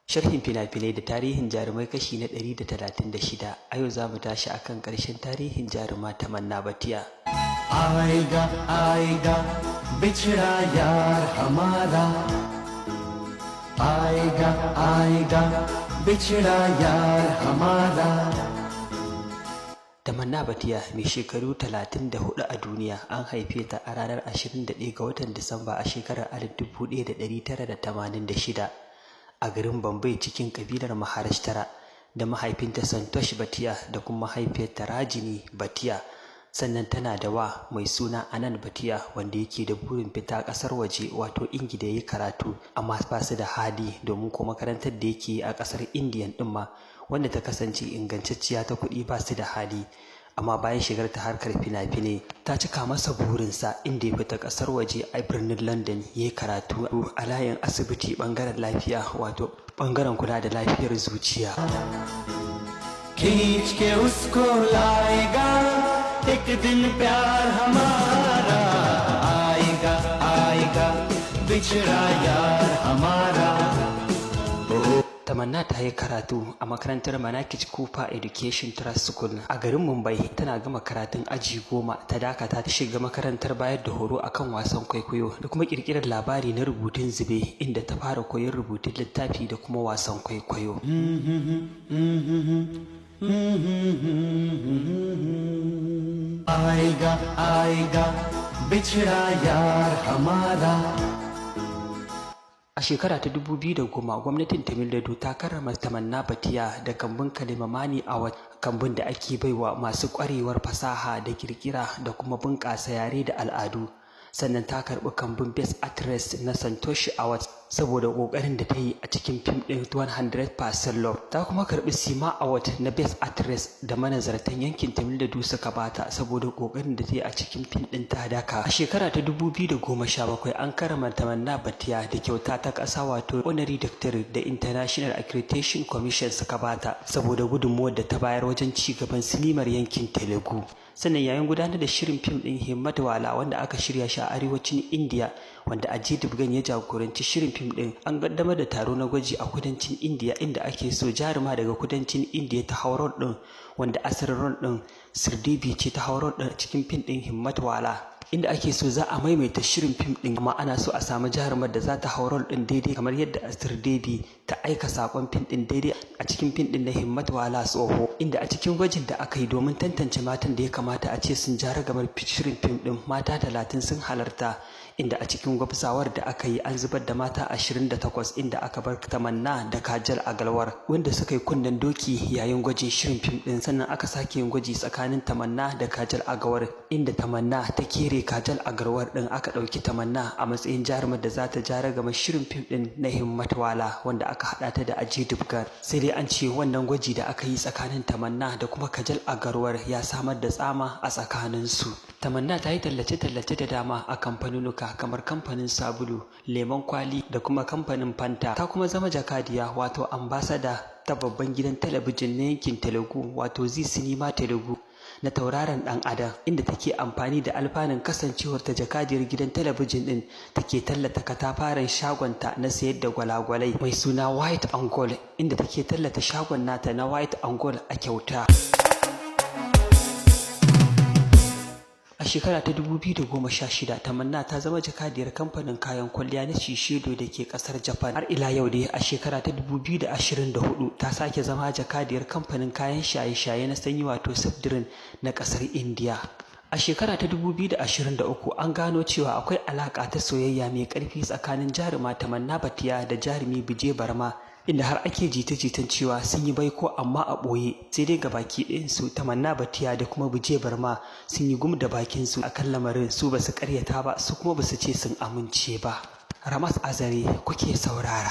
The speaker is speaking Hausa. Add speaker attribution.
Speaker 1: Sharhin fina-finai da tarihin jarumai kashi na 136. A yau za mu tashi akan ƙarshen tarihin jaruma Tamanna Bhatia.
Speaker 2: आएगा आएगा बिछड़ा यार हमारा, आएगा आएगा बिछड़ा यार हमारा.
Speaker 1: Tamanna Bhatia mai shekaru 34 a duniya, an haife ta a ranar 21 ga watan Disamba a shekarar 1986 a garin Bombay cikin kabilar Maharashtra, da mahaifinta Santosh Bhatia da kuma mahaifiyarta Rajini Bhatia. Sannan tana da wa mai suna Anand Bhatia wanda yake da burin fita ƙasar waje wato Ingila yayi karatu, amma ba su da hali domin ko makarantar da yake a ƙasar Indiyan din ma wanda ta kasance ingantacciya ta kuɗi ba su da hali. Amma bayan shigar ta harkar fina-finai ta cika masa burinsa, inda ya fita ƙasar waje a birnin London yayi karatu a layin asibiti ɓangaren lafiya wato ɓangaren kula da lafiyar zuciya.
Speaker 2: खींच के उसको लाएगा एक दिन प्यार हमारा, आएगा आएगा बिछड़ा यार हमारा.
Speaker 1: Tamanna ta yi karatu a makarantar Manakij Cooper Education Trust School a garin Mumbai. Tana gama karatun aji 10 ta dakata ta shiga makarantar bayar da horo akan wasan kwaikwayo da kuma kirkirar labari na rubutun zube, inda ta fara koyon rubutun littafi da kuma wasan kwaikwayo.
Speaker 2: आएगा आएगा बिछड़ा यार हमारा.
Speaker 1: A shekara ta 2010 gwamnatin Tamil Nadu ta karrama Tamanna Bhatia da kambun Kalimamani Award, kambun da ake baiwa masu ƙwarewar fasaha da kirkira da kuma bunƙasa yare da al'adu. Sannan ta karɓi kambun Best Actress na Santosh Award saboda ƙoƙarin da ta yi a cikin fim ɗin 100% Love. Ta kuma karɓi Sima Award na Best Actress da manazartan yankin Tamil Nadu suka bata saboda ƙoƙarin da ta yi a cikin fim ɗin Tadaka. A shekara ta 2017 an karrama Tamanna Bhatia da kyauta ta ƙasa wato Honorary Doctorate da International Accreditation Commission suka bata saboda gudunmuwar da ta bayar wajen ci gaban sinimar yankin Telugu. Sannan yayin gudanar da shirin fim ɗin Himmat Wala wanda aka shirya shi a arewacin India, wanda Ajay Devgan ya jagoranci shirin fim ɗin, an kaddamar da taro na gwaji a kudancin India inda ake so jaruma daga kudancin India ta hau rol ɗin, wanda asalin rol ɗin Sridevi ce ta hau rol ɗin cikin fim ɗin Himmat Wala, inda ake so za a maimaita shirin fim ɗin, amma ana so a samu jarumar da za ta hau rol ɗin daidai kamar yadda Sridevi ta aika sakon fim ɗin daidai a cikin fim ɗin na Himmat Wala Tsoho, inda a cikin gwajin da aka yi domin tantance matan da ya kamata a ce sun ja ragamar shirin fim ɗin, mata 30 sun halarta, inda a cikin gwabzawar da aka yi an zubar da mata 28, inda aka bar Tamanna da Kajal Agarwal wanda suka yi kunnen doki yayin gwajin shirin fim ɗin. Sannan aka sake yin gwaji tsakanin Tamanna da Kajal Agarwal, inda Tamanna ta kere Kajal Agarwal ɗin, aka ɗauki Tamanna a matsayin jarumar da za ta ja ragamar shirin fim ɗin na Himmat Wala wanda aka haɗa ta da Ajay Devgan. Sai dai an ce wannan gwaji da aka yi tsakanin Tamanna da kuma Kajal Agarwal ya samar da tsama a tsakaninsu. Tamanna ta yi tallace-tallace da dama a kamfanonuka kamar kamfanin sabulu, lemon kwali da kuma kamfanin Fanta. Ta kuma zama jakadiya wato ambasada ta babban gidan talabijin na yankin Telugu wato Zee Cinema Telugu na tauraron dan adam, inda take amfani da alfanun kasancewar ta jakadiyar gidan talabijin din take tallata katafaren shagonta na sayar da gwalagwalai mai suna White and Gold, inda take tallata shagon nata na White and Gold a kyauta. A shekara ta 2016 Tamanna ta zama jakadiyar kamfanin kayan kwalliya na Shiseido da ke kasar Japan. Har ila yau dai a shekara ta 2024 ta sake zama jakadiyar kamfanin kayan shaye-shaye na sanyi wato soft drink na kasar India. A shekara ta 2023 an gano cewa akwai alaka ta soyayya mai ƙarfi tsakanin jaruma Tamanna Bhatia da jarumi Bijay Barma, inda har ake jita-jitan cewa sun yi baiko amma a ɓoye. Sai dai ga baki ɗayansu Tamanna Bhatia da kuma Bijay Barma sun yi gum da bakinsu akan lamarin, su basu ƙaryata ba, su kuma basu ce sun amince ba. Ramas Azare kuke saurara.